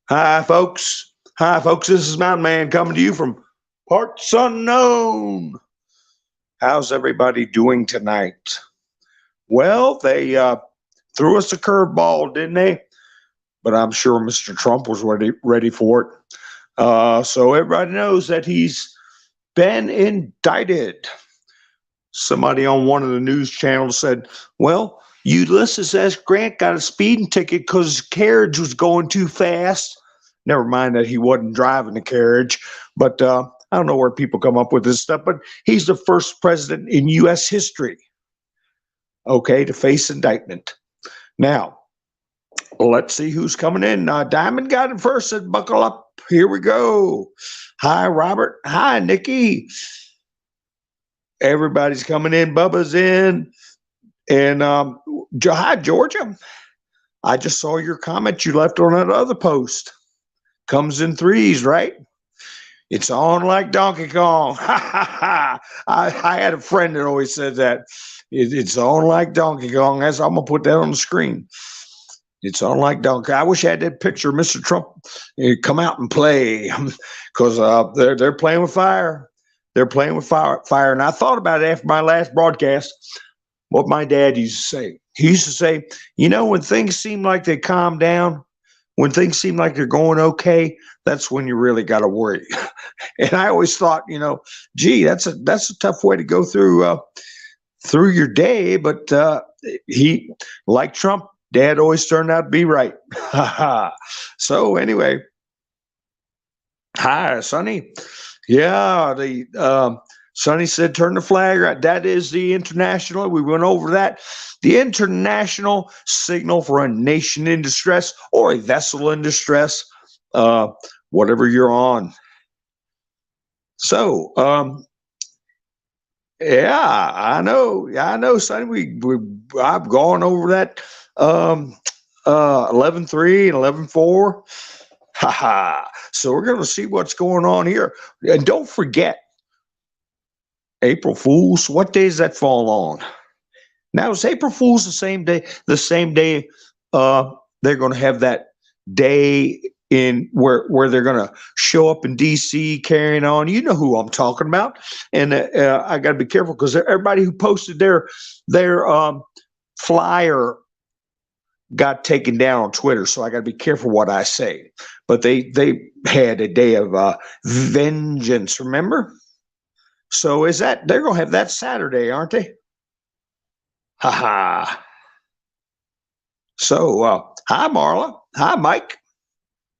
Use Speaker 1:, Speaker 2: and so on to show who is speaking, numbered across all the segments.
Speaker 1: Hi, folks. Hi, folks. This is Mountain Man coming to you from parts unknown. How's everybody doing tonight? Well, they threw us a curveball, didn't they? But I'm sure Mr. Trump was ready for it. So everybody knows that he's been indicted. Somebody on one of the news channels said, "Well, Ulysses S. Grant got a speeding ticket because his carriage was going too fast." Never mind that he wasn't driving the carriage, but I don't know where people come up with this stuff. But he's the first president in U.S. history, okay, to face indictment. Now, let's see who's coming in. Diamond got it first. Said, "Buckle up. Here we go." Hi, Robert. Hi, Nikki. Everybody's coming in. Bubba's in. And hi, Georgia. I just saw your comment you left on that other post. Comes in threes, right? It's on like Donkey Kong. I had a friend that always said that. It's on like Donkey Kong. I'm going to put that on the screen. It's on like Donkey. I wish I had that picture of Mr. Trump come out and play because they're playing with fire. They're playing with fire. And I thought about it after my last broadcast, what my dad used to say. He used to say, when things seem like they calm down, when things seem like they're going okay, that's when you really got to worry. And I always thought, gee, that's a tough way to go through your day. But he, like Trump, Dad always turned out to be right. So anyway, hi, Sonny. Yeah, Sonny said, "Turn the flag right." That is the international. We went over that. The international signal for a nation in distress or a vessel in distress, whatever you're on. So, yeah, I know, Sonny. I've gone over that 11.3 and 11.4. So we're going to see what's going on here. And don't forget, April Fools, what day does that fall on? Now, is April Fools the same day they're going to have that day in where they're going to show up in D.C. carrying on? You know who I'm talking about. And I got to be careful because everybody who posted their flyer got taken down on Twitter, so I got to be careful what I say. But they had a day of vengeance, remember? So they're going to have that Saturday, aren't they? So, hi, Marla. Hi, Mike.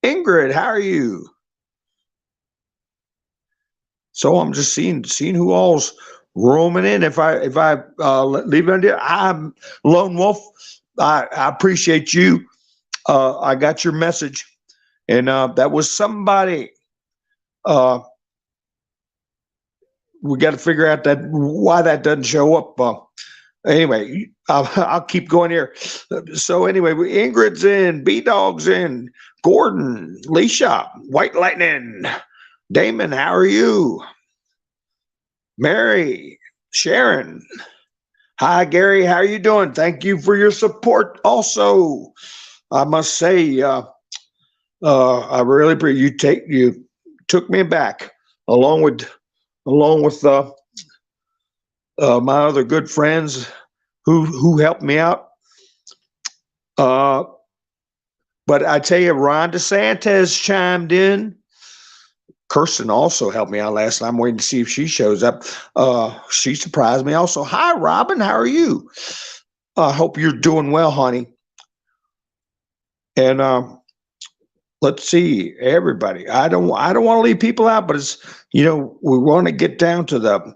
Speaker 1: Ingrid, how are you? So I'm just seeing who all's roaming in. If I leave it there, I'm Lone Wolf. I appreciate you. I got your message, and that was somebody. We got to figure out why that doesn't show up. Anyway, I'll keep going here. So anyway, Ingrid's in, B-Dog's in, Gordon, Leisha, White Lightning, Damon, how are you? Mary, Sharon. Hi, Gary. How are you doing? Thank you for your support. Also, I must say, I really appreciate you took me back along with my other good friends who helped me out. But I tell you, Ron DeSantis chimed in. Kirsten also helped me out last night. I'm waiting to see if she shows up. She surprised me also. Hi, Robin. How are you? I hope you're doing well, honey. And let's see, everybody. I don't want to leave people out, but it's we want to get down to the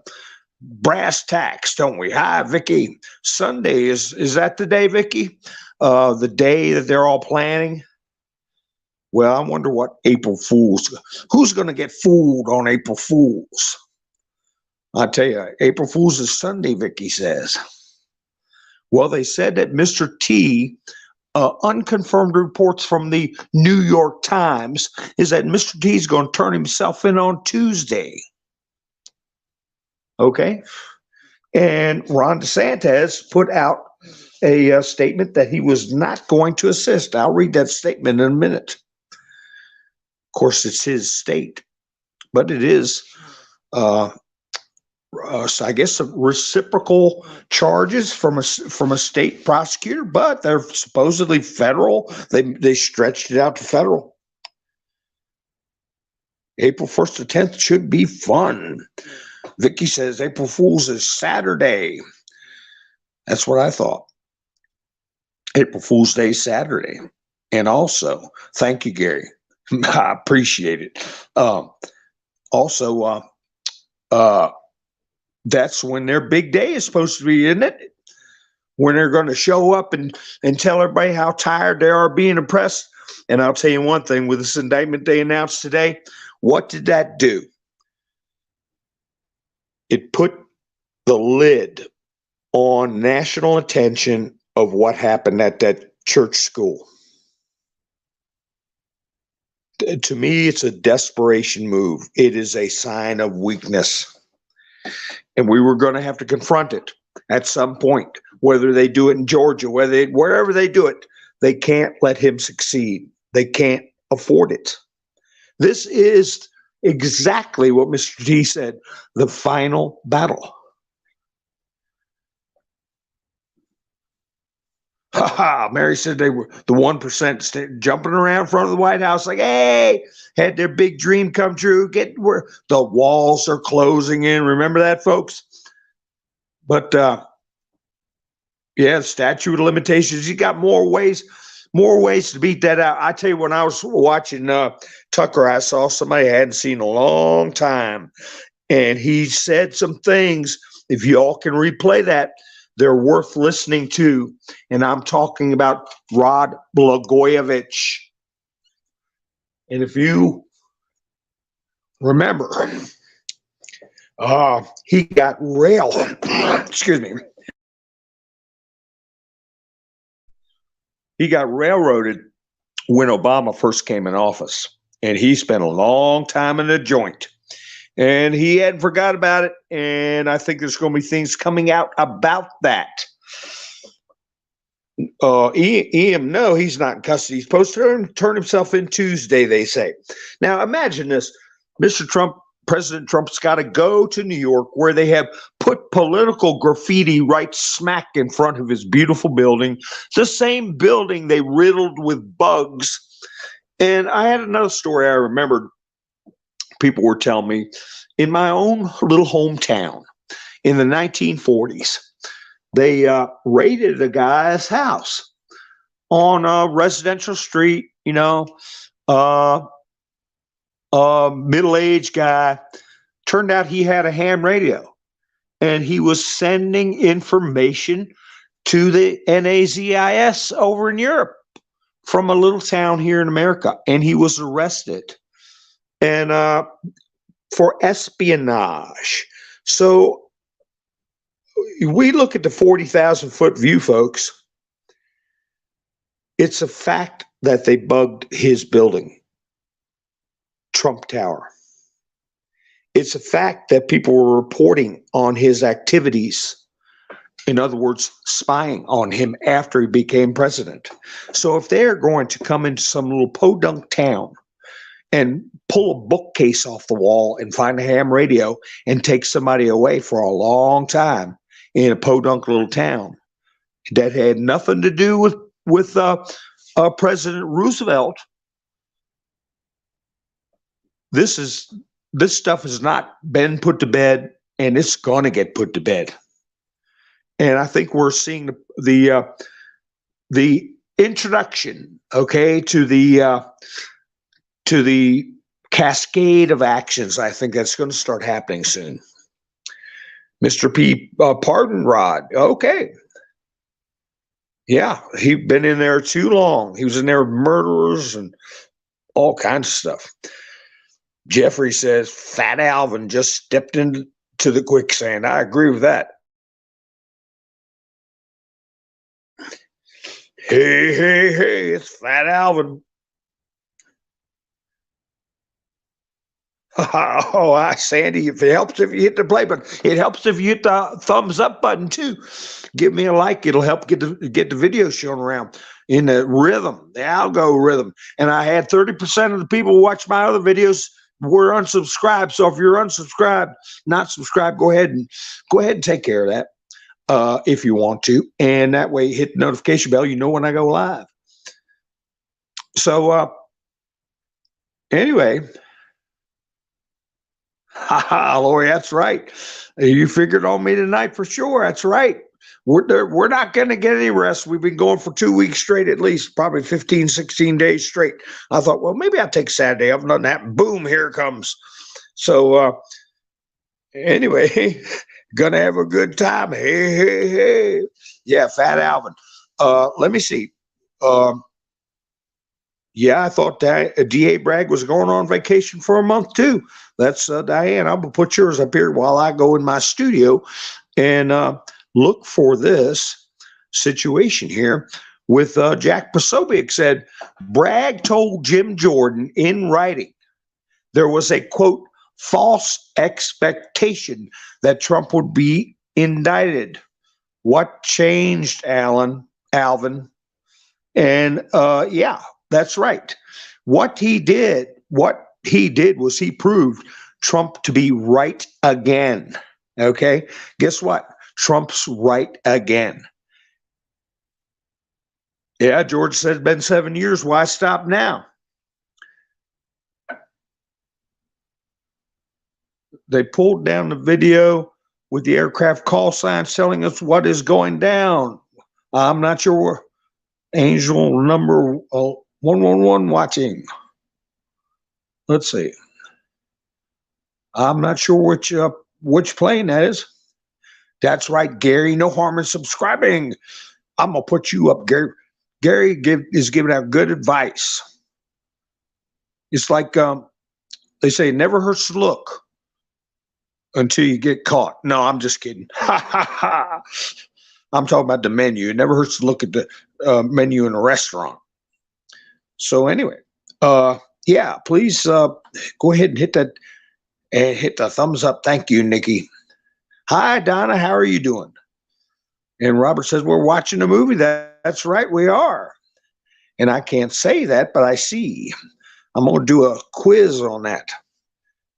Speaker 1: brass tacks, don't we? Hi, Vicky. Sunday is that the day, Vicky? The day that they're all planning. Well, I wonder what April Fools. Who's going to get fooled on April Fools? I tell you, April Fools is Sunday, Vicky says. Well, they said that Mr. T, unconfirmed reports from the New York Times, is that Mr. T is going to turn himself in on Tuesday. Okay? And Ron DeSantis put out a statement that he was not going to assist. I'll read that statement in a minute. Of course, it's his state, but it is, so I guess, reciprocal charges from a state prosecutor, but they're supposedly federal. They stretched it out to federal. April 1st to 10th should be fun. Vicky says April Fool's is Saturday. That's what I thought. April Fool's Day Saturday. And also, thank you, Gary. I appreciate it. Also, that's when their big day is supposed to be, isn't it? When they're going to show up and tell everybody how tired they are being oppressed. And I'll tell you one thing, with this indictment they announced today, what did that do? It put the lid on national attention of what happened at that church school. To me, it's a desperation move. It is a sign of weakness. And we were going to have to confront it at some point, whether they do it in Georgia, wherever they do it. They can't let him succeed. They can't afford it. This is exactly what Mr. T said, the final battle. Mary said they were the 1% jumping around in front of the White House like, hey, had their big dream come true. Get where the walls are closing in. Remember that, folks? But yeah, statute of limitations. You got more ways to beat that out. I tell you, when I was watching Tucker, I saw somebody I hadn't seen in a long time, and he said some things. If you all can replay that, they're worth listening to. And I'm talking about Rod Blagojevich. And if you remember, he got excuse me. He got railroaded when Obama first came in office. And he spent a long time in the joint. And he hadn't forgot about it. And I think there's going to be things coming out about that. Ian, no, he's not in custody. He's supposed to turn himself in Tuesday, they say. Now, imagine this. President Trump's got to go to New York, where they have put political graffiti right smack in front of his beautiful building, the same building they riddled with bugs. And I had another story I remembered. People were telling me, in my own little hometown in the 1940s, they raided a guy's house on a residential street, middle-aged guy. Turned out he had a ham radio, and he was sending information to the NAZIS over in Europe from a little town here in America, and he was arrested. And for espionage. So we look at the 40,000-foot view, folks. It's a fact that they bugged his building, Trump Tower. It's a fact that people were reporting on his activities. In other words, spying on him after he became president. So if they're going to come into some little podunk town and pull a bookcase off the wall and find a ham radio and take somebody away for a long time in a podunk little town that had nothing to do with President Roosevelt, this stuff has not been put to bed, and it's going to get put to bed. And I think we're seeing the introduction, to the cascade of actions. I think that's going to start happening soon. Mr. P, pardon Rod. Okay. Yeah, he'd been in there too long. He was in there with murderers and all kinds of stuff. Jeffrey says, Fat Alvin just stepped into the quicksand. I agree with that. Hey, it's Fat Alvin. Oh, Sandy, if it helps if you hit the play button. It helps if you hit the thumbs up button too. Give me a like. It'll help get the video shown around. in the rhythm, the algorithm. And I had 30% of the people who watch my other videos were unsubscribed. So if you're unsubscribed, not subscribed, go ahead and take care of that if you want to. And that way, hit the notification bell. You know when I go live. So anyway, Lori, that's right. You figured on me tonight for sure. That's right. We're not going to get any rest. We've been going for 2 weeks straight, at least probably 15, 16 days straight. I thought, well, maybe I'll take Saturday. I've done that. Boom, here it comes. So anyway, gonna have a good time. Hey. Yeah, Fat Alvin. Let me see. Yeah, I thought that DA Bragg was going on vacation for a month too. That's Diane. I'm gonna put yours up here while I go in my studio and look for this situation here with Jack Posobiec said Bragg told Jim Jordan in writing there was a quote false expectation that Trump would be indicted. What changed, Alvin? And yeah, that's right. What he did was he proved Trump to be right again. Okay, guess what? Trump's right again. Yeah, George said it's been 7 years. Why stop now? They pulled down the video with the aircraft call signs telling us what is going down. I'm not sure. Angel number 111 watching. Let's see. I'm not sure which plane that is. That's right, Gary. No harm in subscribing. I'm gonna put you up, Gary. Gary is giving out good advice. It's like they say, it never hurts to look until you get caught. No, I'm just kidding. I'm talking about the menu. It never hurts to look at the menu in a restaurant. So anyway, yeah, please go ahead and hit that and hit the thumbs up. Thank you, Nikki. Hi, Donna. How are you doing? And Robert says, we're watching a movie. That's right, we are. And I can't say that, but I see. I'm going to do a quiz on that.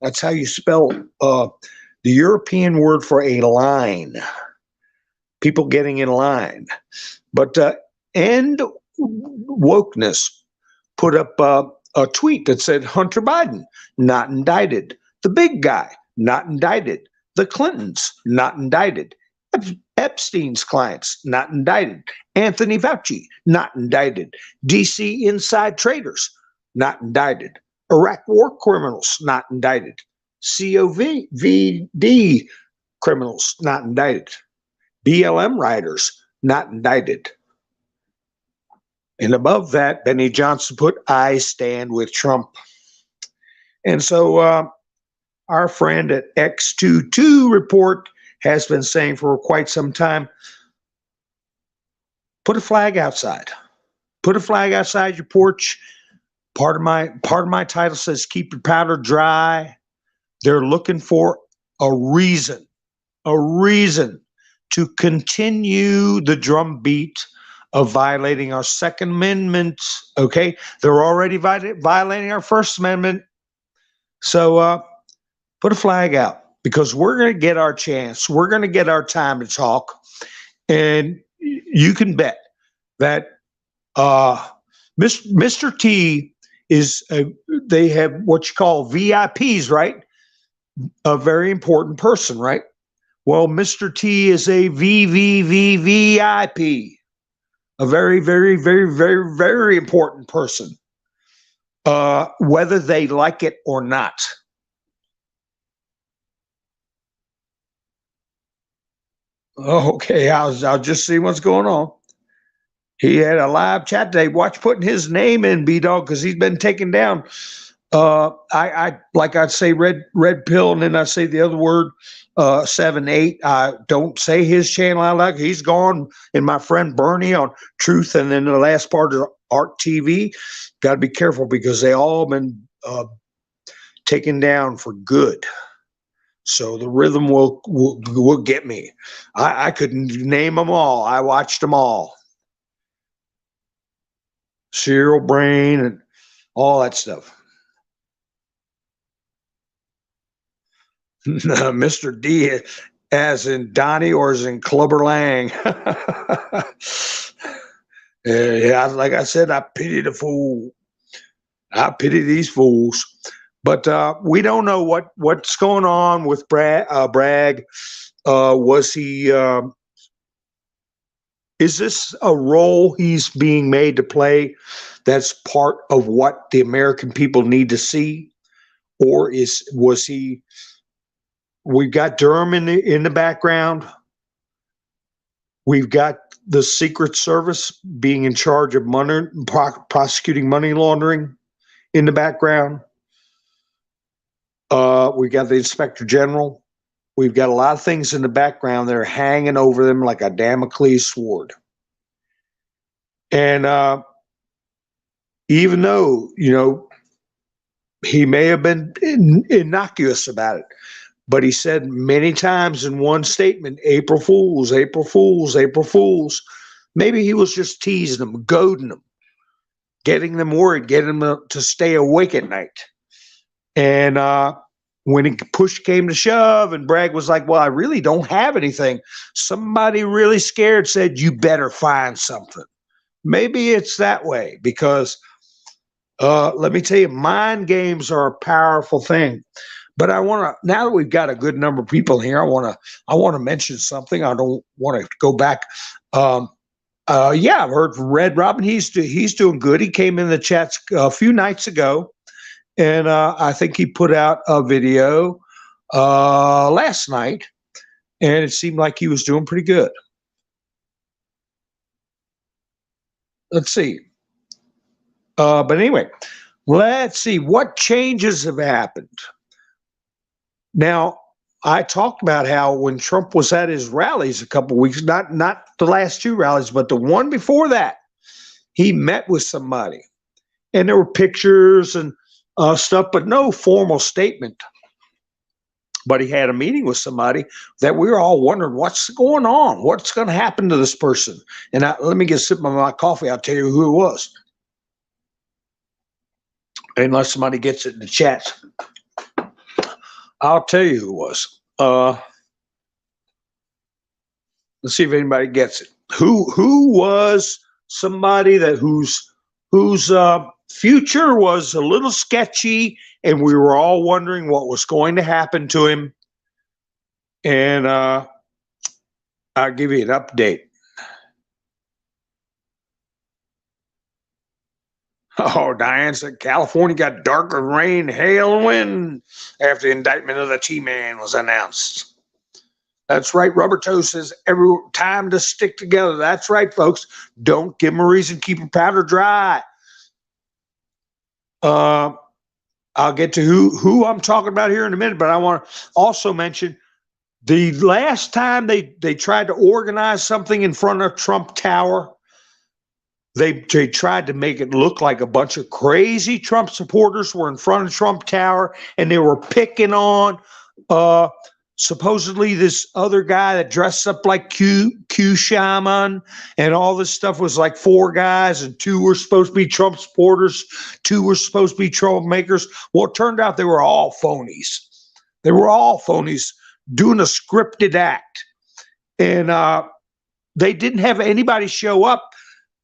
Speaker 1: That's how you spell the European word for a line. People getting in line. But End Wokeness put up a tweet that said Hunter Biden, not indicted. The big guy, not indicted. The Clintons, not indicted. Epstein's clients, not indicted. Anthony Fauci, not indicted. DC inside traders, not indicted. Iraq war criminals, not indicted. COVD criminals, not indicted. BLM rioters, not indicted. And above that, Benny Johnson put, I stand with Trump. And so our friend at X22 Report has been saying for quite some time, put a flag outside. Put a flag outside your porch. Part of my title says, keep your powder dry. They're looking for a reason to continue the drumbeat of violating our Second Amendment. Okay, they're already violating our First Amendment. So put a flag out because we're going to get our chance. We're going to get our time to talk, and you can bet that Mr. T is they have what you call VIPs, right? A very important person, right? Well, Mr. T is a VVVVIP, a very, very, very, very, very important person, whether they like it or not. Okay, I'll just see what's going on. He had a live chat today. Watch putting his name in, B-Dog, because he's been taken down. I like I'd say red pill, and then I say the other word 7-8. I don't say his channel. I like he's gone. And my friend Bernie on Truth, and then the last part of Art TV. Got to be careful because they all been taken down for good. So the rhythm will get me. I couldn't name them all. I watched them all. cereal brain, and all that stuff. Mr. D, as in Donnie or as in Clubber Lang. Yeah, like I said, I pity the fool. I pity these fools. But we don't know what's going on with Bragg. Was he? Is this a role he's being made to play? That's part of what the American people need to see, or was he? We've got Durham in the background. We've got the Secret Service being in charge of prosecuting money laundering in the background. We got the Inspector General. We've got a lot of things in the background that are hanging over them like a Damocles sword. And even though, he may have been innocuous about it, but he said many times in one statement, April Fools, April Fools, April Fools. Maybe he was just teasing them, goading them, getting them worried, getting them to stay awake at night. And when push came to shove and Bragg was like, well, I really don't have anything, somebody really scared said, you better find something. Maybe it's that way because let me tell you, mind games are a powerful thing. But I want to, now that we've got a good number of people here, I want to mention something. I don't want to go back. Yeah, I've heard from Red Robin. He's doing good. He came in the chats a few nights ago, and I think he put out a video last night, and it seemed like he was doing pretty good. Let's see. But anyway, let's see what changes have happened. Now, I talked about how when Trump was at his rallies a couple of weeks, not the last two rallies, but the one before that, he met with somebody, and there were pictures and stuff, but no formal statement. But he had a meeting with somebody that we were all wondering, what's going on? What's going to happen to this person? And let me get a sip of my coffee. I'll tell you who it was. Unless somebody gets it in the chat, I'll tell you who it was. Let's see if anybody gets it. Who was somebody that whose future was a little sketchy, and we were all wondering what was going to happen to him. And I'll give you an update. Oh, Diane said California got darker rain, hail, and wind after the indictment of the T-Man was announced. That's right. Rubber Toe says every time to stick together. That's right, folks. Don't give them a reason. Keep your powder dry. I'll get to who I'm talking about here in a minute, but I want to also mention the last time they tried to organize something in front of Trump Tower. They tried to make it look like a bunch of crazy Trump supporters were in front of Trump Tower, and they were picking on supposedly this other guy that dressed up like Q Shaman, and all this stuff was like four guys, and two were supposed to be Trump supporters, two were supposed to be troublemakers. Well, it turned out they were all phonies. They were all phonies doing a scripted act, and they didn't have anybody show up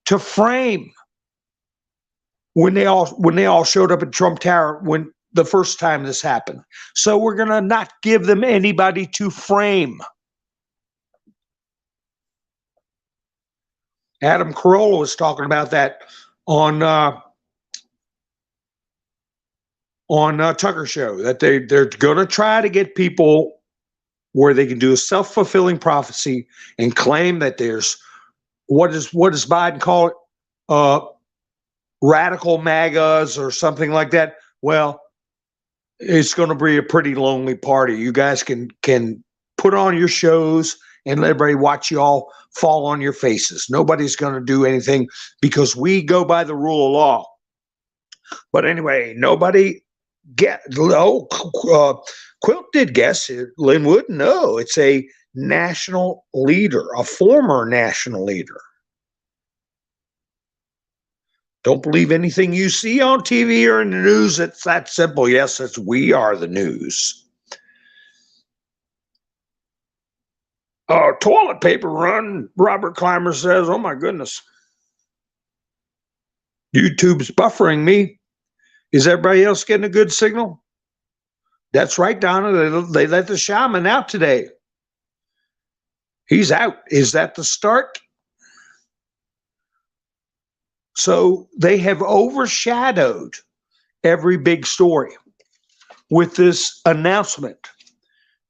Speaker 1: to frame when they all showed up at Trump Tower when the first time this happened. So we're going to not give them anybody to frame. Adam Carolla was talking about that on Tucker Show, that they're going to try to get people where they can do a self-fulfilling prophecy and claim that there's what does Biden call it? Radical MAGAs or something like that. Well, it's going to be a pretty lonely party. You guys can put on your shows and let everybody watch you all fall on your faces. Nobody's going to do anything because we go by the rule of law. But anyway, nobody Quilt did guess it. Linwood, no, it's a national leader, a former national leader. Don't believe anything you see on TV or in the news. It's that simple. Yes, we are the news. Toilet paper run, Robert Clymer says. Oh my goodness. YouTube's buffering me. Is everybody else getting a good signal? That's right, Donna. They let the shaman out today. He's out. Is that the start? So they have overshadowed every big story with this announcement.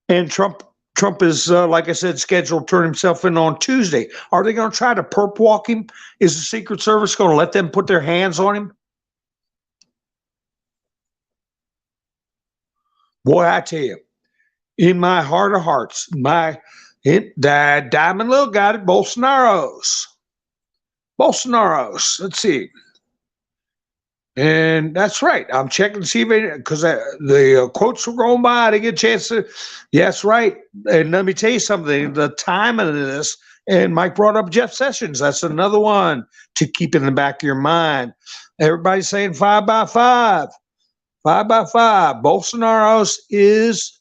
Speaker 1: And Trump is, like I said, scheduled to turn himself in on Tuesday. Are they going to try to perp walk him? Is the Secret Service going to let them put their hands on him? Boy, I tell you, in my heart of hearts, Diamond Little got it, Bolsonaro's. Let's see. And that's right. I'm checking to see if because the quotes were going by. I didn't get a chance to. Yes, right. And let me tell you something. The timing of this, and Mike brought up Jeff Sessions. That's another one to keep in the back of your mind. Everybody's saying 5 by 5. 5 by 5. Bolsonaro's is,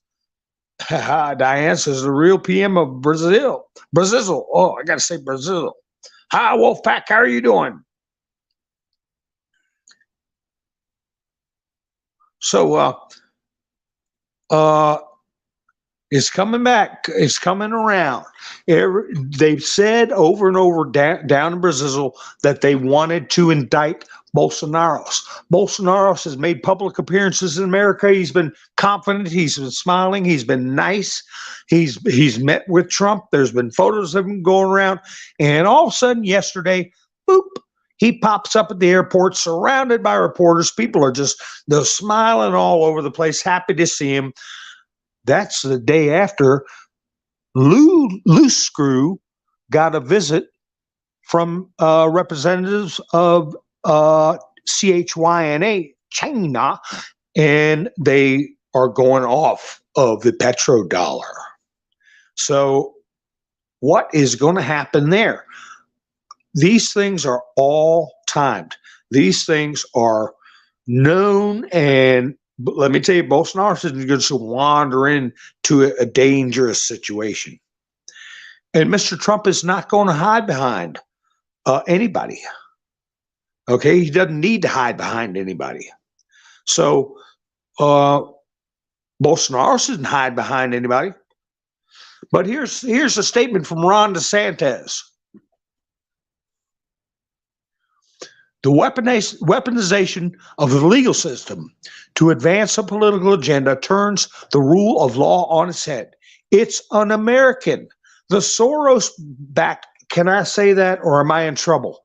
Speaker 1: Diane says, the real PM of Brazil. Brazil. Oh, I got to say Brazil. Hi, Wolfpack. How are you doing? So, it's coming back. It's coming around. They've said over and over down in Brazil that they wanted to indict Bolsonaro. Bolsonaro has made public appearances in America. He's been confident. He's been smiling. He's been nice. He's met with Trump. There's been photos of him going around. And all of a sudden yesterday, boop, he pops up at the airport surrounded by reporters. People are they're smiling all over the place, happy to see him. That's the day after Loose Screw got a visit from representatives of CHYNA, China, and they are going off of the petrodollar. So what is going to happen there? These things are all timed. These things are known, and let me tell you, Bolsonaro is going to wander into a dangerous situation. And Mr. Trump is not going to hide behind anybody. Okay, he doesn't need to hide behind anybody. So Bolsonaro doesn't hide behind anybody. But here's a statement from Ron DeSantis. The weaponization of the legal system to advance a political agenda turns the rule of law on its head. It's un-American. The Soros-backed, can I say that, or am I in trouble?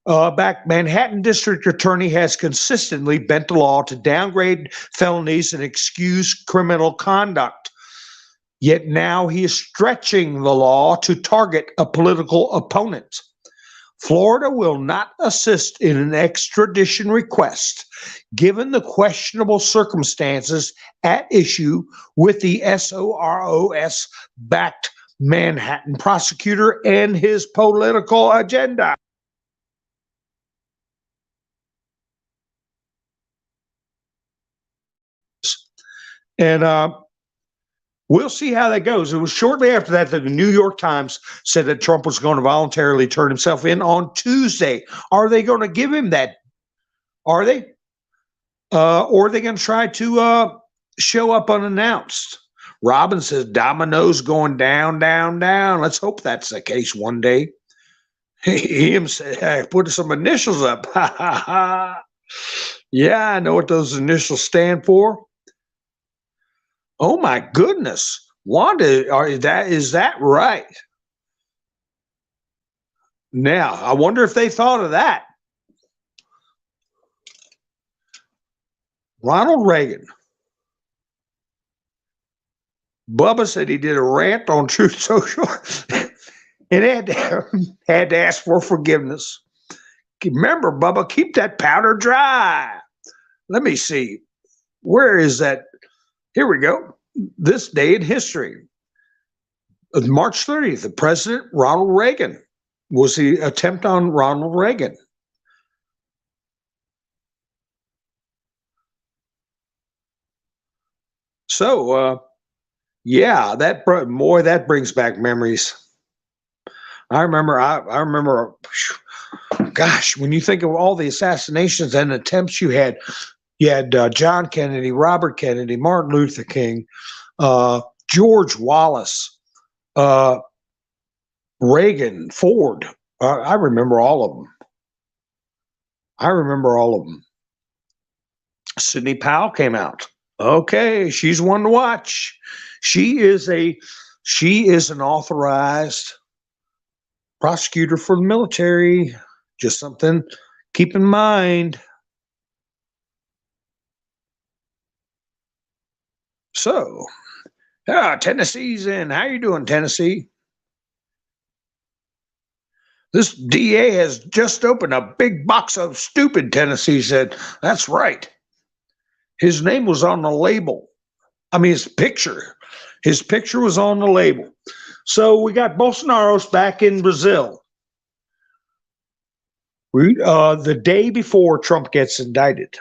Speaker 1: Back Manhattan District Attorney has consistently bent the law to downgrade felonies and excuse criminal conduct. Yet now he is stretching the law to target a political opponent. Florida will not assist in an extradition request, given the questionable circumstances at issue with the Soros-backed Manhattan prosecutor and his political agenda. And we'll see how that goes. It was shortly after that the New York Times said that Trump was going to voluntarily turn himself in on Tuesday. Are they going to give him that? Are they? Or are they going to try to show up unannounced? Robin says dominoes going down, down, down. Let's hope that's the case one day. Him said, hey, put some initials up. Yeah, I know what those initials stand for. Oh my goodness, Wanda, is that right? Now, I wonder if they thought of that. Ronald Reagan. Bubba said he did a rant on Truth Social and had to ask for forgiveness. Remember, Bubba, keep that powder dry. Let me see. Where is that? Here we go. This day in history. March 30th, the President Ronald Reagan was the attempt on Ronald Reagan. So, yeah, that brings back memories. I remember, gosh, when you think of all the assassinations and attempts you had John Kennedy, Robert Kennedy, Martin Luther King, George Wallace, uh, Reagan, Ford. I remember all of them. I remember all of them. Sidney Powell came out. Okay, she's one to watch. She is an authorized prosecutor for the military. Just something keep in mind. So, Tennessee's in. How you doing, Tennessee? This DA has just opened a big box of stupid, Tennessee said. That's right. His name was on the label. I mean, his picture. His picture was on the label. So we got Bolsonaro's back in Brazil. The day before Trump gets indicted.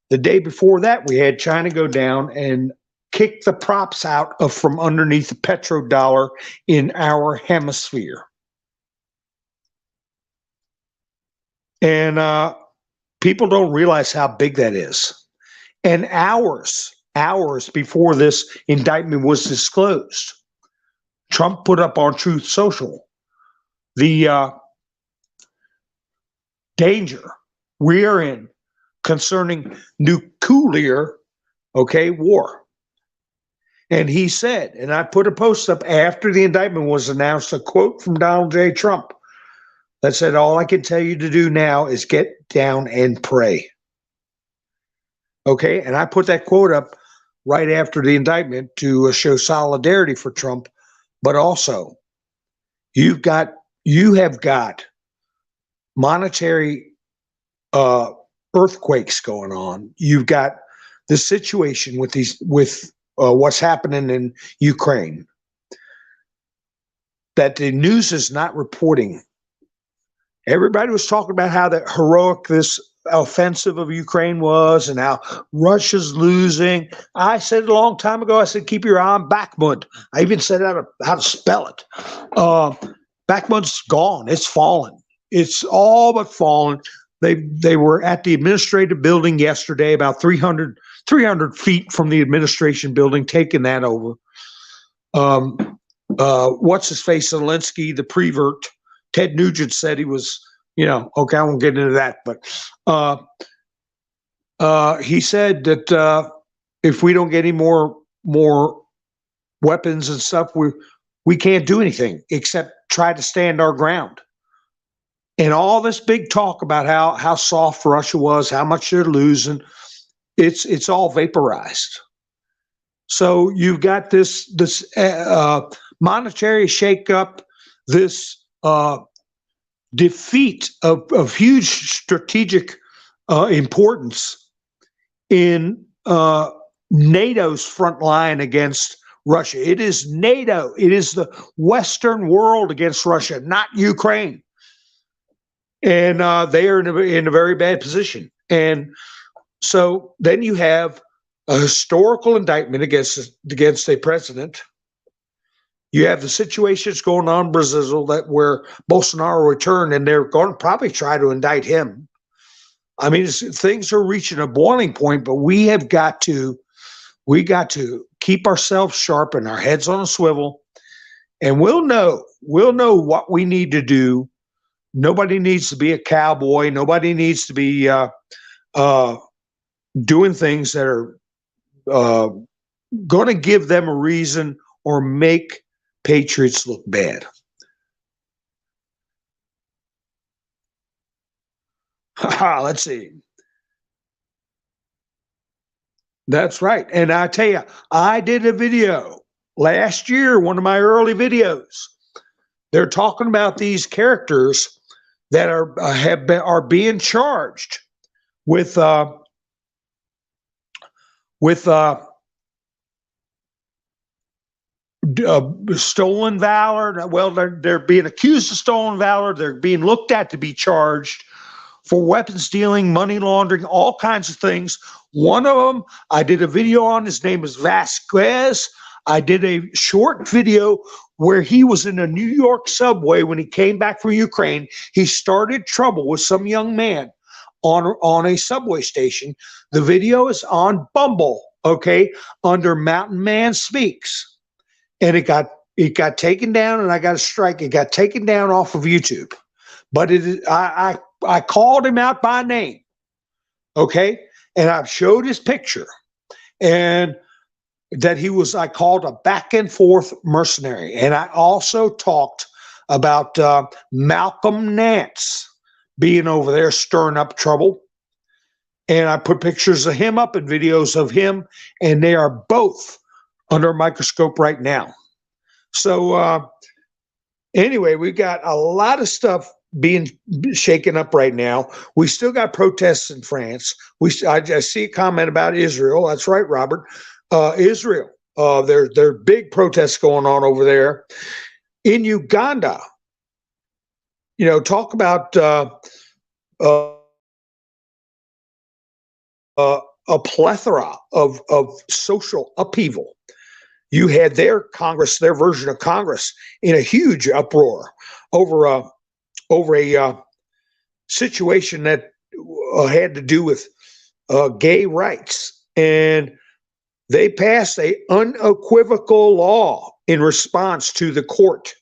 Speaker 1: The day before that, we had China go down and kick the props out of from underneath the petrodollar in our hemisphere. And people don't realize how big that is. And hours before this indictment was disclosed, Trump put up on Truth Social the danger we are in concerning nuclear, war. And he said, and I put a post up after the indictment was announced, a quote from Donald J. Trump that said, all I can tell you to do now is get down and pray. Okay, and I put that quote up right after the indictment to show solidarity for Trump, but also you have got monetary earthquakes going on. You've got the situation with what's happening in Ukraine that the news is not reporting. Everybody was talking about how heroic this offensive of Ukraine was and how Russia's losing. I said a long time ago, I said, keep your eye on Bakhmut. I even said how to spell it. Bakhmut's gone. It's fallen. It's all but fallen. They were at the administrative building yesterday, about 300 feet from the administration building, taking that over. What's his face? Zelensky, the prevert. Ted Nugent said he was, okay, I won't get into that, but he said that if we don't get any more weapons and stuff, we can't do anything except try to stand our ground. And all this big talk about how soft Russia was, how much they're losing, it's all vaporized. So you've got this monetary shakeup, this defeat of huge strategic importance in NATO's front line against Russia. It is NATO. It is the Western world against Russia, not Ukraine. And they are in a very bad position. And so then you have a historical indictment against a president. You have the situations going on in Brazil where Bolsonaro returned, and they're going to probably try to indict him. I mean, things are reaching a boiling point, but we got to keep ourselves sharp and our heads on a swivel, and we'll know what we need to do. Nobody needs to be a cowboy. Nobody needs to be doing things that are going to give them a reason or make patriots look bad. Let's see. That's right. And I tell you, I did a video last year, one of my early videos. They're talking about these characters that are being charged with stolen valor. Well, they're being accused of stolen valor. They're being looked at to be charged for weapons dealing, money laundering, all kinds of things. One of them I did a video on. His name is Vasquez. I did a short video where he was in a New York subway when he came back from Ukraine. He started trouble with some young man on a subway station. The video is on Bumble, okay, under Mountain Man Speaks. And it got taken down, and I got a strike. It got taken down off of YouTube. But I called him out by name, okay? And I've showed his picture, and that he was, I called a back and forth mercenary. And I also talked about Malcolm Nance being over there stirring up trouble. And I put pictures of him up and videos of him, and they are both under a microscope right now. So anyway, we got a lot of stuff being shaken up right now. We still got protests in France. I see a comment about Israel. That's right, Robert. Israel. There are big protests going on over there. In Uganda, talk about a plethora of social upheaval. You had their Congress, their version of Congress, in a huge uproar over a situation that had to do with gay rights, and they passed an unequivocal law in response to the court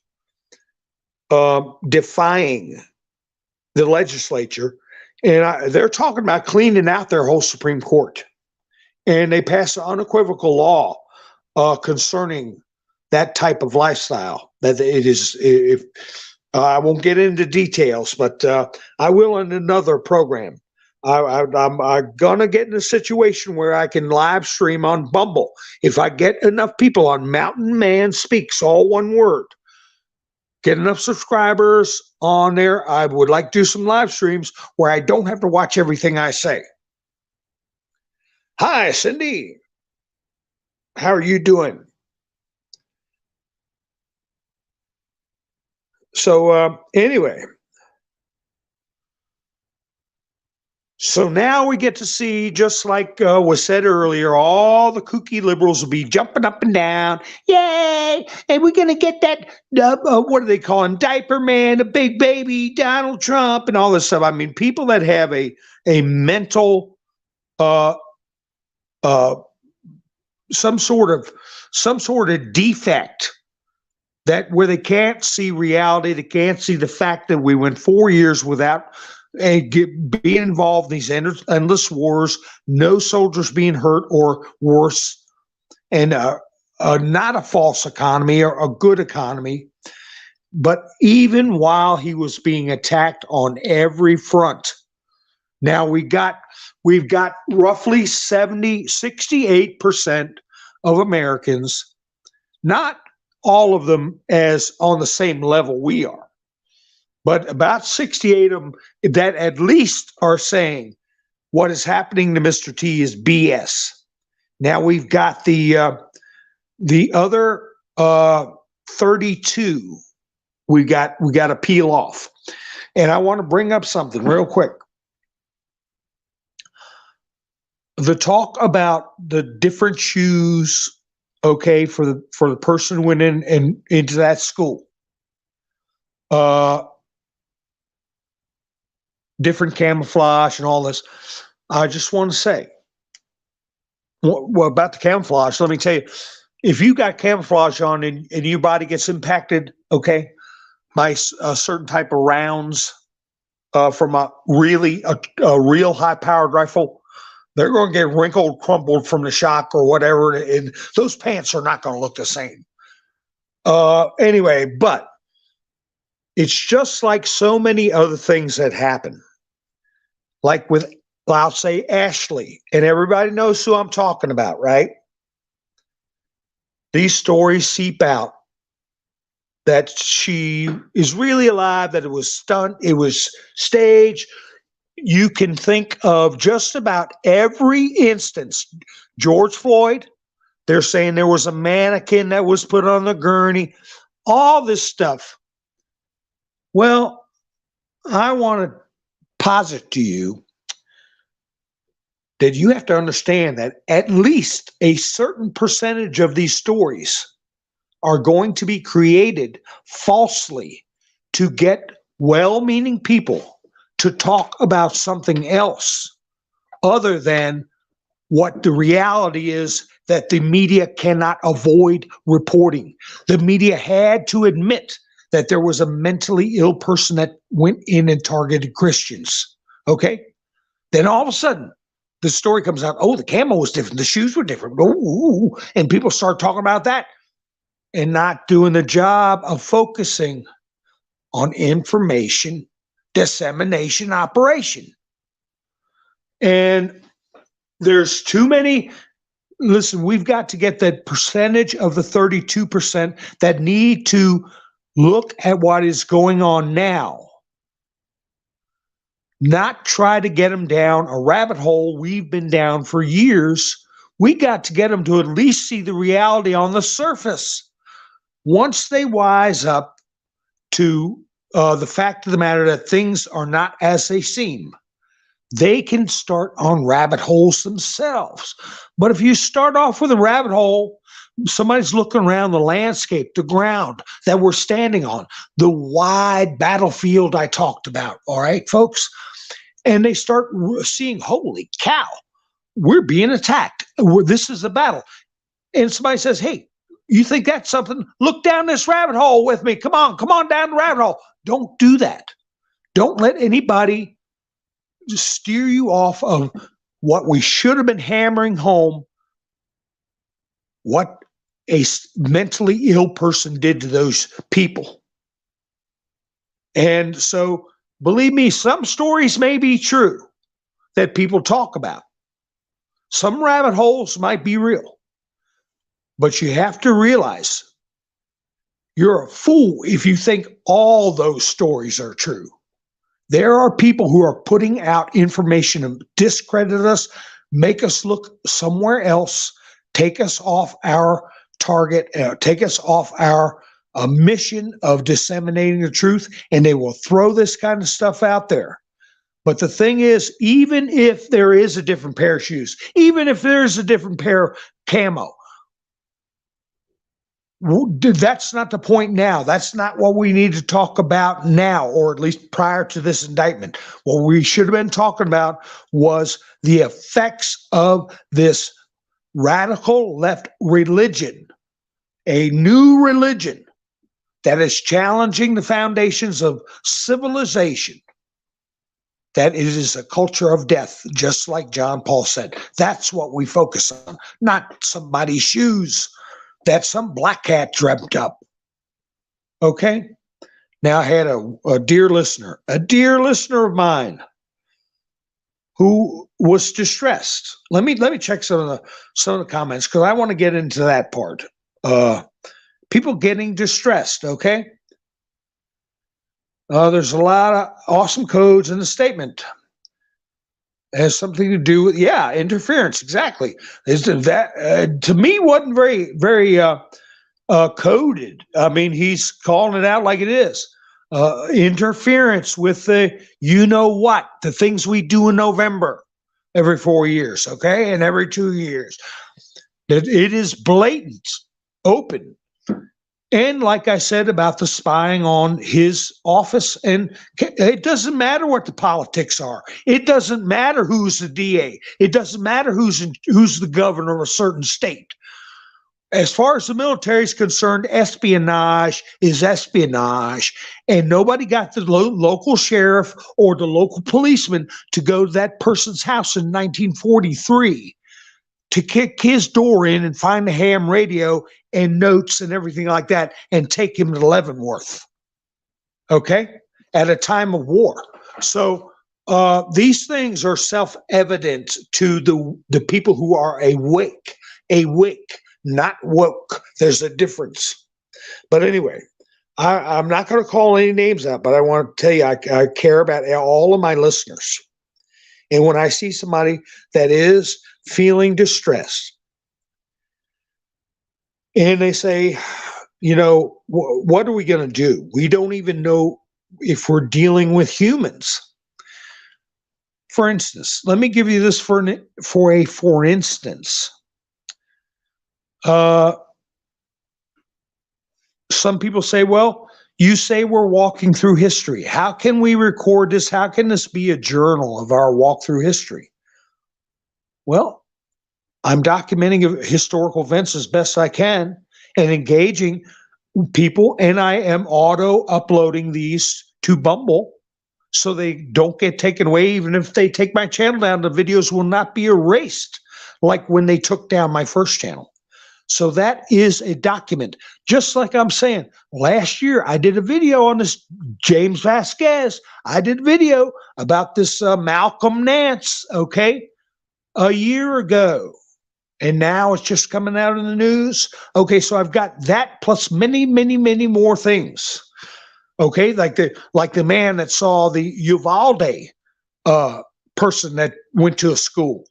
Speaker 1: defying the legislature, and they're talking about cleaning out their whole Supreme Court, and they passed an unequivocal law concerning that type of lifestyle. That it is, if I won't get into details, but I will in another program. I'm gonna get in a situation where I can live stream on Bumble if I get enough people on Mountain Man Speaks, all one word. Get enough subscribers on there. I would like to do some live streams where I don't have to watch everything I say. Hi, Cindy. How are you doing? So anyway, so now we get to see, just like was said earlier, all the kooky liberals will be jumping up and down. Yay! And we're going to get that, what do they call him? Diaper man, the big baby, Donald Trump, and all this stuff. I mean, people that have a mental, some sort of defect, that where they can't see reality, they can't see the fact that we went 4 years without being involved in these endless wars, no soldiers being hurt or worse, and not a false economy or a good economy. But even while he was being attacked on every front, now we've got roughly 68% of Americans, not all of them as on the same level we are, but about 68 of them that at least are saying what is happening to Mr. T is BS. Now we've got the other 32 we got to peel off. And I want to bring up something real quick. The talk about the different shoes, okay, for the person who went into that school. Different camouflage and all this. I just want to say, well, about the camouflage, let me tell you, if you got camouflage on and your body gets impacted, okay, by a certain type of rounds from a real high-powered rifle, they're going to get wrinkled, crumpled from the shock or whatever, and those pants are not going to look the same. Anyway, but it's just like so many other things that happen. Like with, I'll say, Ashley, and everybody knows who I'm talking about, right? These stories seep out that she is really alive, that it was stunt, it was staged. You can think of just about every instance. George Floyd, they're saying there was a mannequin that was put on the gurney, all this stuff. Well, I want to posit to you that you have to understand that at least a certain percentage of these stories are going to be created falsely to get well-meaning people to talk about something else other than what the reality is that the media cannot avoid reporting. The media had to admit that there was a mentally ill person that went in and targeted Christians. Okay? Then all of a sudden, the story comes out, oh, the camo was different, the shoes were different, ooh, and people start talking about that and not doing the job of focusing on information dissemination operation. And there's too many. Listen, we've got to get that percentage of the 32% that need to look at what is going on now, not try to get them down a rabbit hole we've been down for years. We got to get them to at least see the reality on the surface. Once they wise up to the fact of the matter that things are not as they seem, they can start on rabbit holes themselves. But if you start off with a rabbit hole, somebody's looking around the landscape, the ground that we're standing on, the wide battlefield I talked about, all right, folks? And they start seeing, holy cow, we're being attacked. This is a battle. And somebody says, hey, you think that's something? Look down this rabbit hole with me. Come on down the rabbit hole. Don't do that. Don't let anybody steer you off of what we should have been hammering home, what a mentally ill person did to those people. And so, believe me, some stories may be true that people talk about. Some rabbit holes might be real. But you have to realize you're a fool if you think all those stories are true. There are people who are putting out information to discredit us, make us look somewhere else, take us off our target, take us off our mission of disseminating the truth, and they will throw this kind of stuff out there. But the thing is, even if there is a different pair of shoes, even if there's a different pair of camo, that's not the point now. That's not what we need to talk about now, or at least prior to this indictment. What we should have been talking about was the effects of this radical left religion, a new religion that is challenging the foundations of civilization, that it is a culture of death, just like John Paul said. That's what we focus on, not somebody's shoes that some black cat dreamt up. Okay? Now, I had a dear listener of mine who was distressed. Let me check some of the comments, because I want to get into that part. People getting distressed, okay? There's a lot of awesome codes in the statement. It has something to do with, interference, exactly. That to me wasn't very coded. I mean, he's calling it out like it is. Interference with the you-know-what, the things we do in November every 4 years, okay, and every 2 years. It is blatant, open. And like I said about the spying on his office, and it doesn't matter what the politics are. It doesn't matter who's the DA. It doesn't matter who's the governor of a certain state. As far as the military is concerned, espionage is espionage, and nobody got the local sheriff or the local policeman to go to that person's house in 1943 to kick his door in and find the ham radio and notes and everything like that and take him to Leavenworth, okay, at a time of war. So these things are self-evident to the people who are awake, not woke. There's a difference. But anyway, I'm not going to call any names out, but I want to tell you I care about all of my listeners. And when I see somebody that is feeling distressed, and they say, what are we going to do? We don't even know if we're dealing with humans. For instance, let me give you this for instance. Some people say, well, you say we're walking through history. How can we record this? How can this be a journal of our walk through history? Well, I'm documenting historical events as best I can and engaging people, and I am auto uploading these to Bumble so they don't get taken away. Even if they take my channel down, the videos will not be erased like when they took down my first channel. So that is a document. Just like I'm saying, last year I did a video on this James Vasquez. I did a video about this Malcolm Nance, okay, a year ago. And now it's just coming out in the news. Okay, so I've got that plus many, many, many more things. Okay, like the man that saw the Uvalde person that went to a school.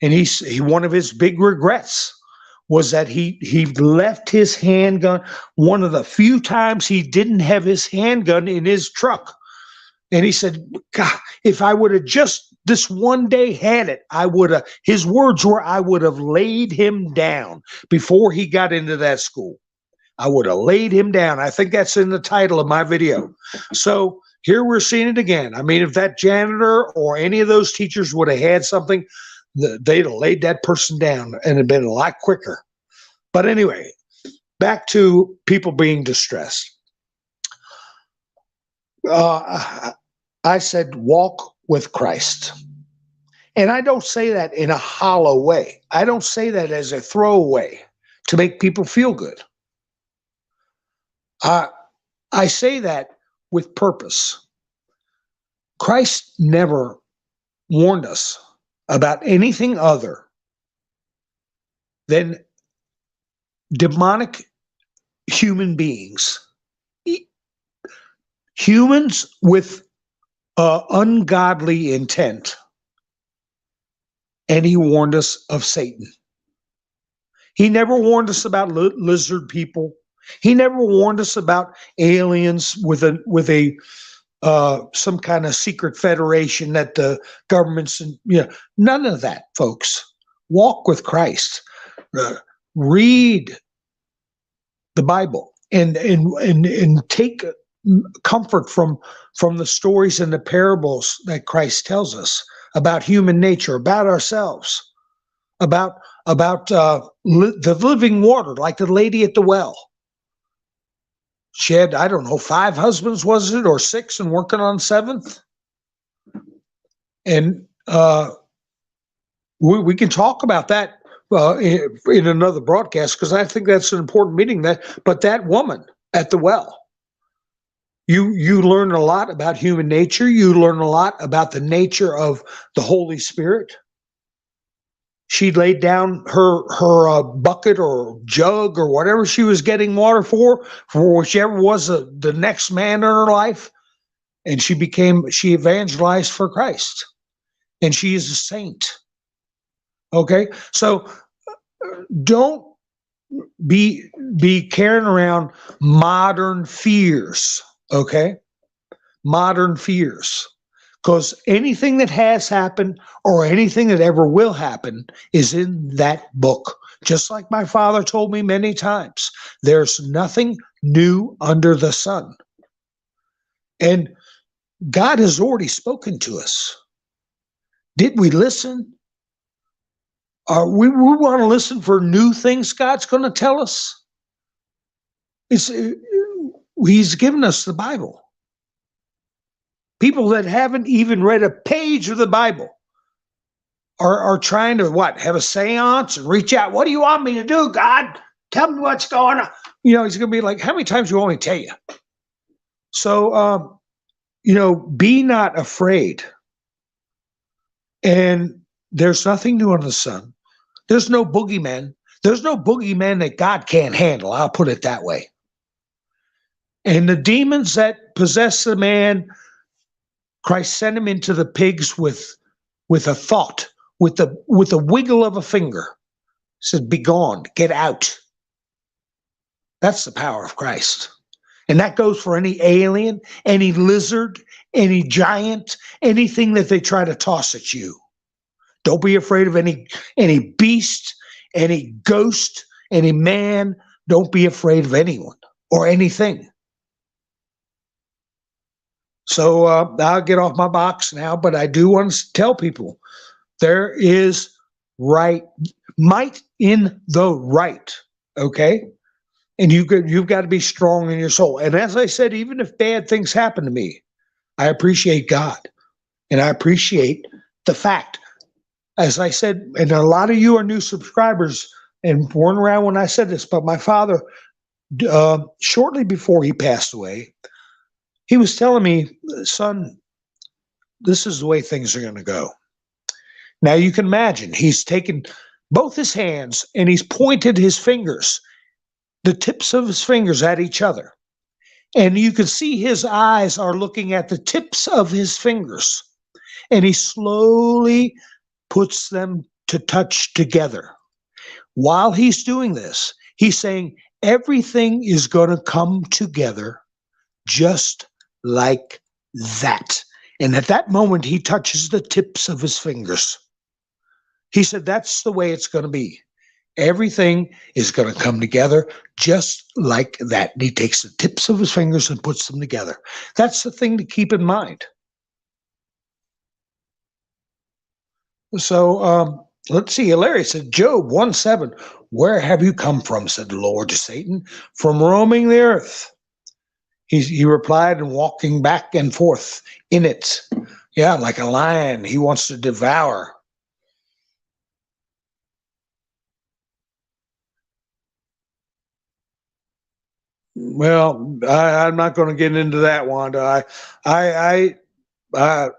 Speaker 1: And he one of his big regrets was that he left his handgun, one of the few times he didn't have his handgun in his truck. And he said, God, if I would have just this one day had it, his words were, I would have laid him down before he got into that school. I would have laid him down. I think that's in the title of my video. So here we're seeing it again. I mean, if that janitor or any of those teachers would have had something, they'd have laid that person down and it'd been a lot quicker. But anyway, back to people being distressed. I said, walk with Christ. And I don't say that in a hollow way. I don't say that as a throwaway to make people feel good. I say that with purpose. Christ never warned us about anything other than demonic human beings, humans with ungodly intent, and he warned us of Satan. He never warned us about lizard people. He never warned us about aliens with some kind of secret federation that the governments and none of that, folks. Walk with Christ. Read the Bible and take comfort from the stories and the parables that Christ tells us about human nature, about ourselves, about the living water, like the lady at the well. She had, I don't know, 5 husbands, was it, or 6, and working on 7th? And we can talk about that in another broadcast, because I think that's an important meeting. But that woman at the well, you learn a lot about human nature. You learn a lot about the nature of the Holy Spirit. She laid down her bucket or jug or whatever she was getting water for whichever was the next man in her life, and she evangelized for Christ, and she is a saint. Okay, so don't be carrying around modern fears. Okay, modern fears. Because anything that has happened or anything that ever will happen is in that book. Just like my father told me many times, there's nothing new under the sun. And God has already spoken to us. Did we listen? We want to listen for new things God's going to tell us. He's given us the Bible. People that haven't even read a page of the Bible are trying to have a seance and reach out. What do you want me to do, God? Tell me what's going on. He's going to be like, how many times do you want me to tell you? So, be not afraid. And there's nothing new under the sun. There's no boogeyman. There's no boogeyman that God can't handle. I'll put it that way. And the demons that possess the man, Christ sent him into the pigs with a thought, with a wiggle of a finger. He said, be gone, get out. That's the power of Christ. And that goes for any alien, any lizard, any giant, anything that they try to toss at you. Don't be afraid of any beast, any ghost, any man. Don't be afraid of anyone or anything. So I'll get off my box now, but I do want to tell people there is might in the right, okay? And you've got to be strong in your soul. And as I said, even if bad things happen to me, I appreciate God, and I appreciate the fact. As I said, and a lot of you are new subscribers and weren't around when I said this, but my father, shortly before he passed away, he was telling me, son, this is the way things are going to go. Now you can imagine, he's taken both his hands and he's pointed his fingers, the tips of his fingers at each other. And you can see his eyes are looking at the tips of his fingers. And he slowly puts them to touch together. While he's doing this, he's saying everything is going to come together just like that. And at that moment, he touches the tips of his fingers. He said, that's the way it's going to be. Everything is going to come together just like that. And he takes the tips of his fingers and puts them together. That's the thing to keep in mind. So let's see. Larry said, Job 1:7, where have you come from, said the Lord to Satan? From roaming the earth. He replied, and walking back and forth in it. Yeah, like a lion, he wants to devour. Well, I'm not going to get into that, Wanda.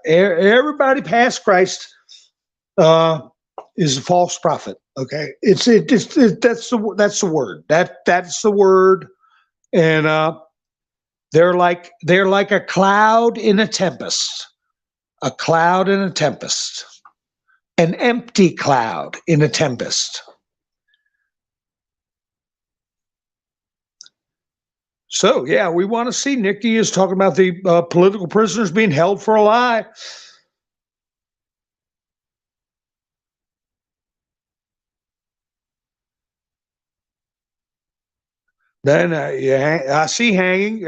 Speaker 1: Everybody past Christ is a false prophet. Okay, that's the word. That's the word, and they're like a cloud in a tempest, an empty cloud in a tempest. So, yeah, we want to see. Nikki is talking about the political prisoners being held for a lie. Then I see hanging.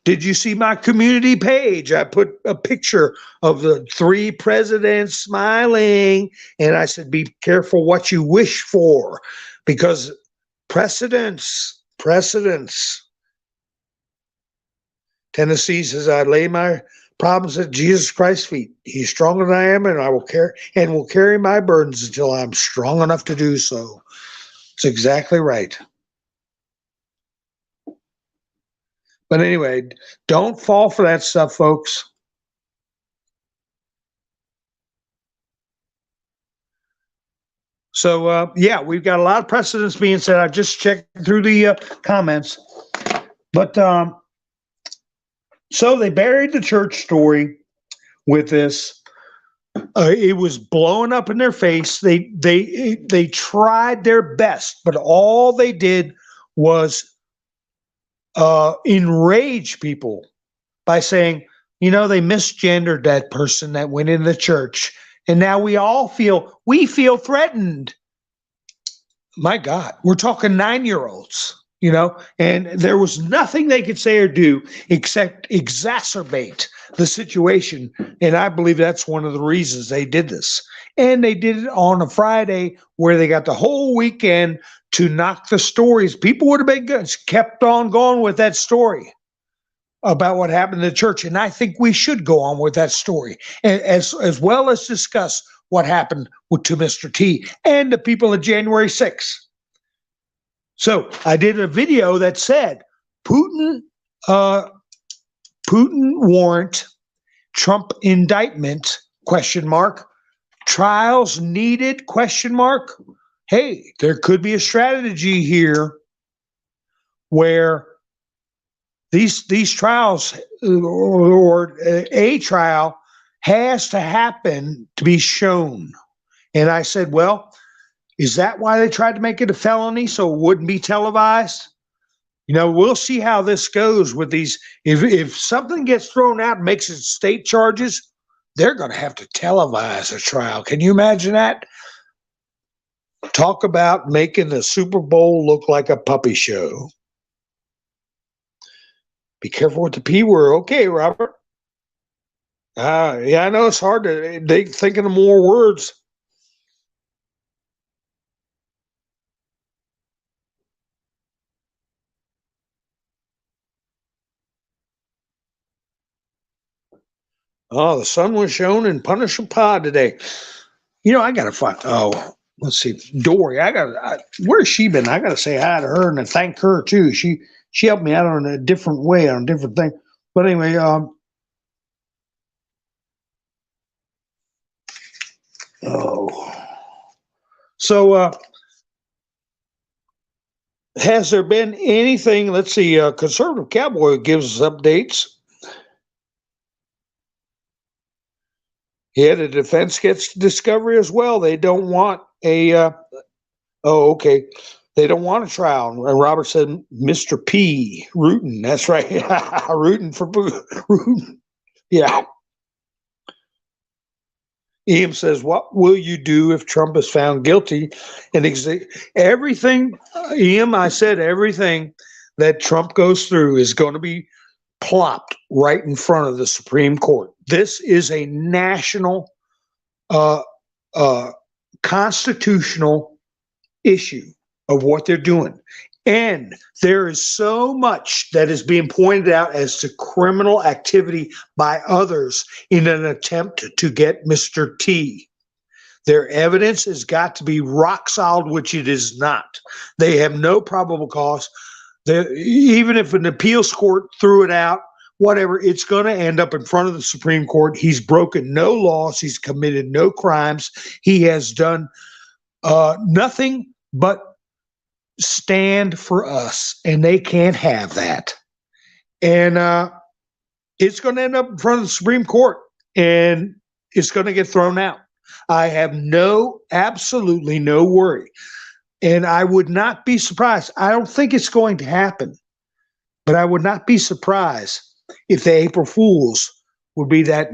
Speaker 1: Did you see my community page? I put a picture of the 3 presidents smiling, and I said, be careful what you wish for, because precedents. Tennessee says, I lay my problems at Jesus Christ's feet. He's stronger than I am, and I will carry my burdens until I'm strong enough to do so. It's exactly right. But anyway, don't fall for that stuff, folks. So, yeah, we've got a lot of precedents being said. I just checked through the comments. But so they buried the church story with this. It was blowing up in their face. They tried their best, but all they did was enrage people by saying, they misgendered that person that went in the church, and now we feel threatened. My God, we're talking 9-year-olds. And there was nothing they could say or do except exacerbate the situation. And I believe that's one of the reasons they did this. And they did it on a Friday where they got the whole weekend to knock the stories. People would have been good, kept on going with that story about what happened in the church. And I think we should go on with that story, as well as discuss what happened to Mr. T and the people of January 6th. So I did a video that said Putin warrant, Trump indictment, ? Trials needed, ? Hey, there could be a strategy here where these trials or a trial has to happen to be shown. And I said, well, is that why they tried to make it a felony so it wouldn't be televised? We'll see how this goes with these. If something gets thrown out and makes it state charges, they're going to have to televise a trial. Can you imagine that? Talk about making the Super Bowl look like a puppy show. Be careful with the P word. Okay, Robert. Yeah, I know it's hard to they thinking of more words. Oh, the sun was shown in Punisher Pod today. I gotta find. Oh, let's see, Dory. Where's she been? I gotta say hi to her and thank her too. She helped me out on a different way on a different thing. But anyway, so has there been anything? Let's see. Conservative Cowboy gives us updates. Yeah, the defense gets discovery as well. They don't want a. Okay. They don't want a trial. And Robert said, Mr. P. rooting. That's right. Rooting for rooting. Yeah. Ian says, what will you do if Trump is found guilty? And everything, Ian, I said everything that Trump goes through is going to be plopped right in front of the Supreme Court. This is a national, constitutional issue of what they're doing. And there is so much that is being pointed out as to criminal activity by others in an attempt to get Mr. T. Their evidence has got to be rock solid, which it is not. They have no probable cause. Even if an appeals court threw it out, whatever, it's going to end up in front of the Supreme Court. He's broken no laws. He's committed no crimes. He has done nothing but stand for us, and they can't have that. And it's going to end up in front of the Supreme Court, and it's going to get thrown out. I have absolutely no worry. And I would not be surprised. I don't think it's going to happen, but I would not be surprised if the April Fools would be that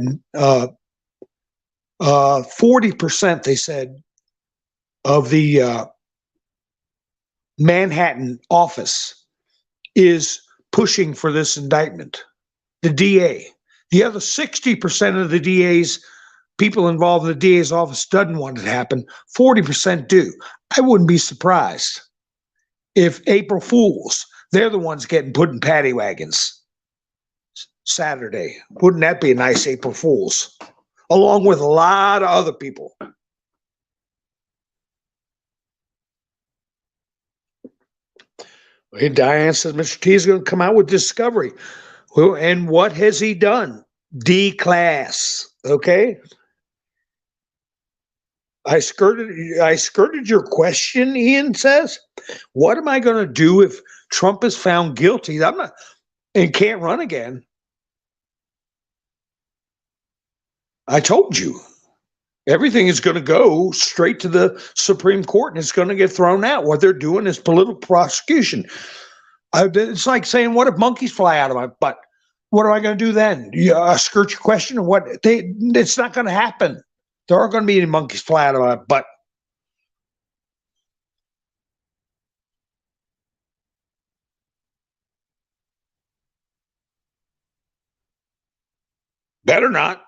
Speaker 1: 40%, they said, of the Manhattan office is pushing for this indictment. The DA. The other 60% of the DA's people involved in the DA's office doesn't want it to happen. 40% do. I wouldn't be surprised if April Fools, they're the ones getting put in paddy wagons Saturday. Wouldn't that be a nice April Fools? Along with a lot of other people. And Diane says Mr. T is going to come out with discovery. Well, and what has he done? D-class. Okay. I skirted your question, Ian says. What am I going to do if Trump is found guilty? I'm not and can't run again. I told you. Everything is going to go straight to the Supreme Court, and it's going to get thrown out. What they're doing is political prosecution. It's like saying, what if monkeys fly out of my butt? What am I going to do then? Skirt your question? Or what? It's not going to happen. There aren't going to be any monkeys fly out of my butt. Better not.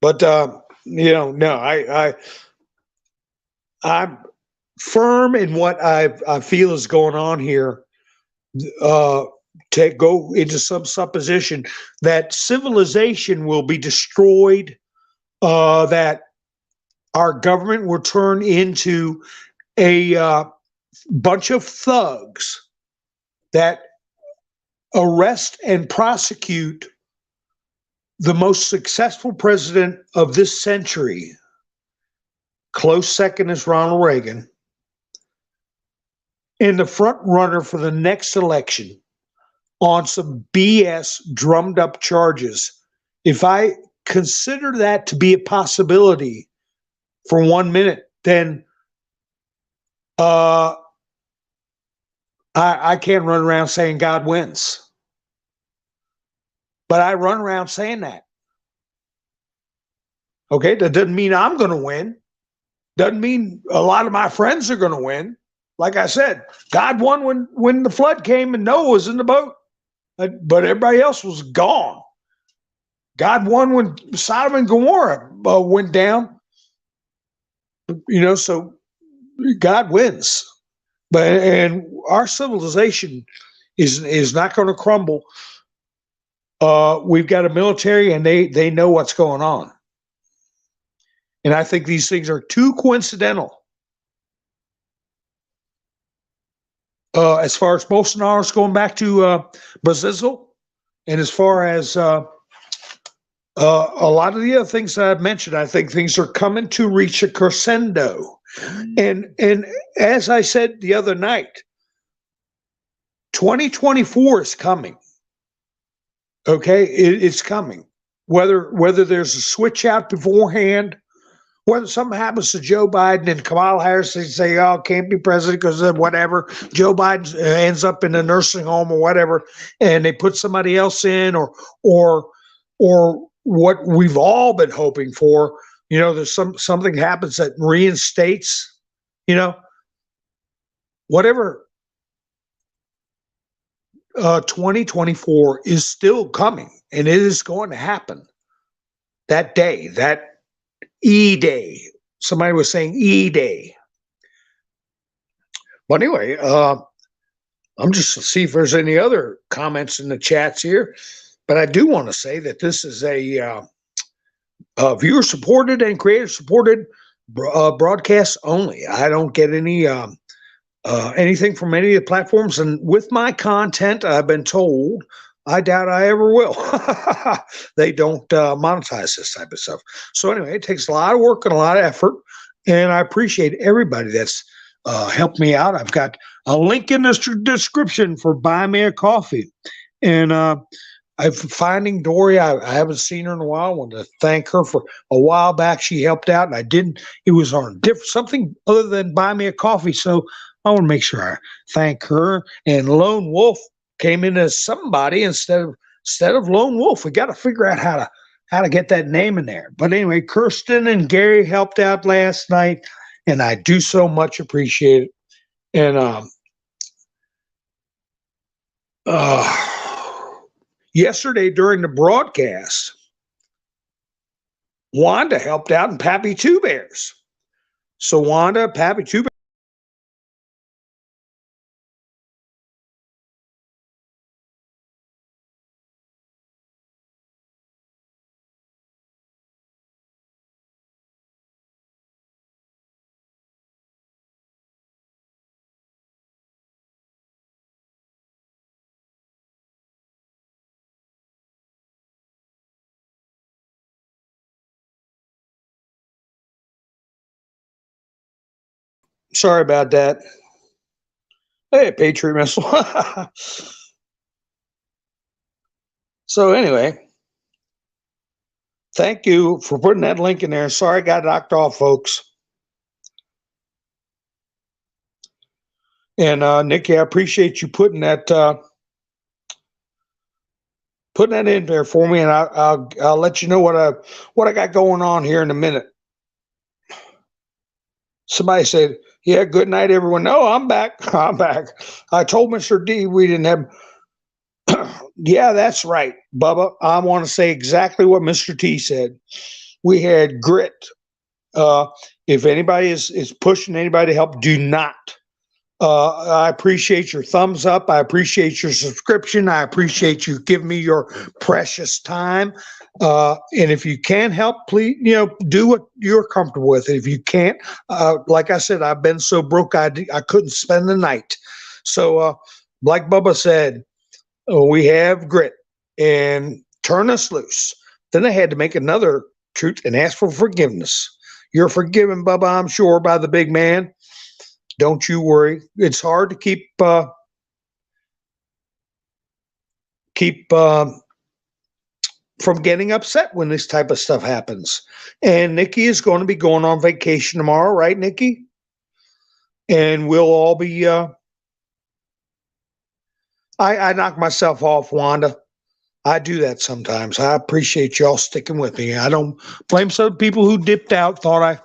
Speaker 1: But no, I'm firm in what I feel is going on here. To go into some supposition that civilization will be destroyed, that our government will turn into a bunch of thugs that arrest and prosecute the most successful president of this century. Close second is Ronald Reagan. And the front runner for the next election on some BS drummed up charges. If I consider that to be a possibility for 1 minute, then Uh, I can't run around saying God wins, but I run around saying that. Okay, that doesn't mean I'm going to win. Doesn't mean a lot of my friends are going to win. Like I said, God won when the flood came and Noah was in the boat, but everybody else was gone. God won when Sodom and Gomorrah went down. So God wins. And our civilization is not going to crumble. We've got a military, and they know what's going on. And I think these things are too coincidental. As far as Bolsonaro's going back to Brazil, and as far as a lot of the other things that I've mentioned, I think things are coming to reach a crescendo. And as I said the other night, 2024 is coming. Okay, it's coming. Whether there's a switch out beforehand, whether something happens to Joe Biden and Kamala Harris, they say, "Oh, can't be president because of whatever." Joe Biden ends up in a nursing home or whatever, and they put somebody else in, or what we've all been hoping for. There's something happens that reinstates. Whatever. 2024 is still coming, and it is going to happen. That day, that E-Day. Somebody was saying E-Day. But anyway, I'm just to see if there's any other comments in the chats here. But I do want to say that this is a viewer-supported and creator-supported broadcast only. I don't get any anything from any of the platforms. And with my content, I've been told, I doubt I ever will. They don't monetize this type of stuff. So anyway, it takes a lot of work and a lot of effort, and I appreciate everybody that's helped me out. I've got a link in the description for Buy Me a Coffee. And I'm finding Dory. I haven't seen her in a while. I want to thank her for a while back. She helped out, and I didn't. It was on something other than Buy Me a Coffee. So I want to make sure I thank her. And Lone Wolf came in as somebody instead of Lone Wolf. We got to figure out how to get that name in there. But anyway, Kirsten and Gary helped out last night, and I do so much appreciate it. And yesterday during the broadcast, Wanda helped out, and Pappy Two Bears. So Wanda, Pappy Two Bears. Sorry about that. Hey, Patriot Missile. So anyway, thank you for putting that link in there. Sorry I got knocked off, folks. And Nikki, I appreciate you putting that in there for me, and I'll let you know what I got going on here in a minute. Somebody said, "Yeah, good night, everyone." No, I'm back. I'm back. I told Mr. D we didn't have. Yeah, that's right, Bubba. I want to say exactly what Mr. T said. We had grit. If anybody is pushing anybody to help, do not. I appreciate your thumbs up. I appreciate your subscription. I appreciate you giving me your precious time. And if you can help, please, do what you're comfortable with. If you can't, like I said, I've been so broke I couldn't spend the night. So, like Bubba said, we have grit and turn us loose. Then I had to make another truth and ask for forgiveness. You're forgiven, Bubba, I'm sure, by the big man. Don't you worry. It's hard to keep from getting upset when this type of stuff happens. And Nikki is going to be going on vacation tomorrow, right, Nikki? and we'll all be. I knock myself off, Wanda. I do that sometimes. I appreciate y'all sticking with me. I don't blame some people who dipped out. Thought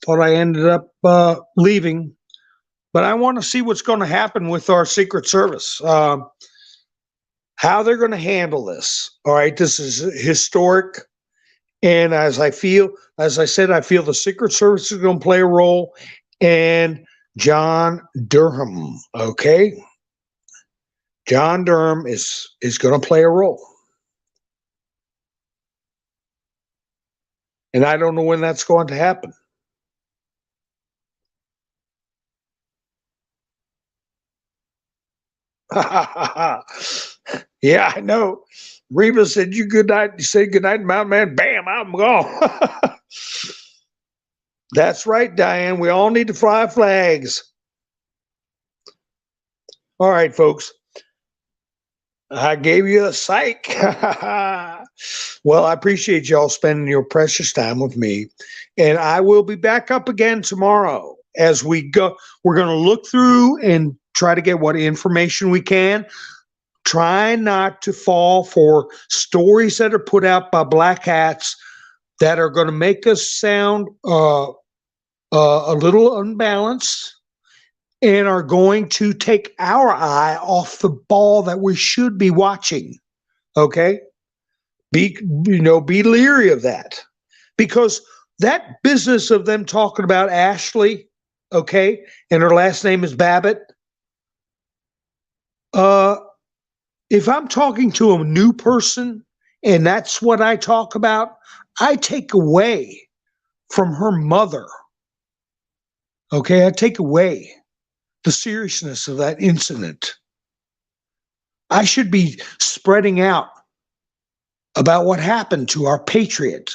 Speaker 1: I ended up leaving, but I want to see what's going to happen with our Secret Service. How they're going to handle this. All right, this is historic, and as I said, I feel the Secret Service is going to play a role, and John Durham. Okay, John Durham is going to play a role. And I don't know when that's going to happen. Yeah, I know. Reba said, "You good night." You said good night, Mountain Man. Bam, I'm gone. That's right, Diane. We all need to fly flags. All right, folks. I gave you a psych. Well, I appreciate y'all spending your precious time with me. And I will be back up again tomorrow as we go. We're going to look through and try to get what information we can. Try not to fall for stories that are put out by black hats that are going to make us sound a little unbalanced and are going to take our eye off the ball that we should be watching. Okay? Be leery of that. Because that business of them talking about Ashley, okay, and her last name is Babbitt, if I'm talking to a new person and that's what I talk about, I take away from her mother. Okay, I take away the seriousness of that incident. I should be spreading out about what happened to our patriot,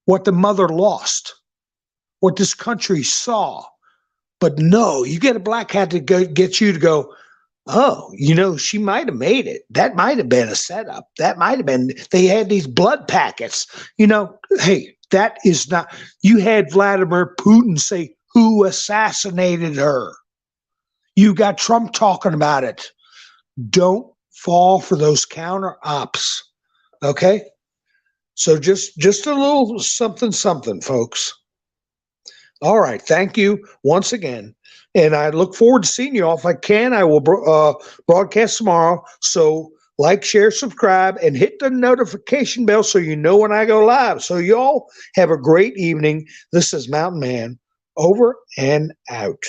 Speaker 1: what the mother lost, what this country saw. But no, you get a black hat to get you to go, oh, she might have made it. That might have been a setup. That might have been, they had these blood packets. Hey, that is not, you had Vladimir Putin say, who assassinated her? You got Trump talking about it. Don't fall for those counter ops. Okay? So just a little something, folks. All right. Thank you once again. And I look forward to seeing you all. If I can, I will broadcast tomorrow. So like, share, subscribe, and hit the notification bell so you know when I go live. So y'all have a great evening. This is Mountain Man, over and out.